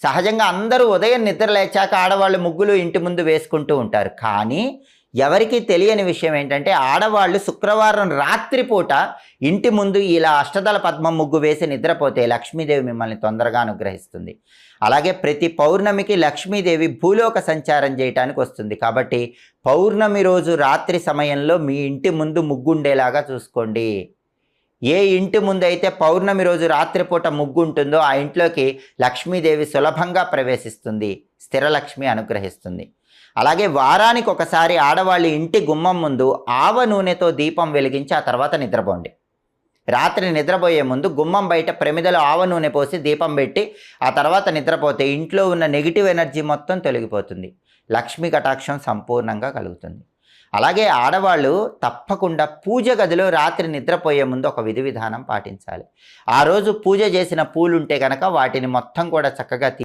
సహజంగా అందరూ ఉదయం నిద్ర లేచాక ఆడవాళ్ళు ముగ్గులు ఇంటి ముందు వేసుకుంటూ ఉంటారు. కానీ ఎవరికీ తెలియని విషయం ఏంటంటే ఆడవాళ్ళు శుక్రవారం రాత్రి పూట ఇంటి ముందు ఇలా అష్టదళ పద్మం ముగ్గు వేసి నిద్రపోతే లక్ష్మీదేవి మిమ్మల్ని తొందరగా అనుగ్రహిస్తుంది. అలాగే ప్రతి పౌర్ణమికి లక్ష్మీదేవి భూలోక సంచారం చేయటానికి వస్తుంది. కాబట్టి పౌర్ణమి రోజు రాత్రి సమయంలో మీ ఇంటి ముందు ముగ్గు ఉండేలాగా చూసుకోండి. ఏ ఇంటి ముందైతే పౌర్ణమి రోజు రాత్రిపూట ముగ్గు ఉంటుందో ఆ ఇంట్లోకి లక్ష్మీదేవి సులభంగా ప్రవేశిస్తుంది, స్థిరలక్ష్మి అనుగ్రహిస్తుంది. అలాగే వారానికి ఒకసారి ఆడవాళ్ళు ఇంటి గుమ్మం ముందు ఆవ నూనెతో దీపం వెలిగించి ఆ తర్వాత నిద్రపోండి. రాత్రి నిద్రపోయే ముందు గుమ్మం బయట ప్రమిదలో ఆవ నూనె పోసి దీపం పెట్టి ఆ తర్వాత నిద్రపోతే ఇంట్లో ఉన్న నెగిటివ్ ఎనర్జీ మొత్తం తొలగిపోతుంది, లక్ష్మీ కటాక్షం సంపూర్ణంగా కలుగుతుంది. అలాగే ఆడవాళ్ళు తప్పకుండా పూజ గదిలో రాత్రి నిద్రపోయే ముందు ఒక విధి విధానం పాటించాలి. ఆ రోజు పూజ చేసిన పూలుంటే కనుక వాటిని మొత్తం కూడా చక్కగా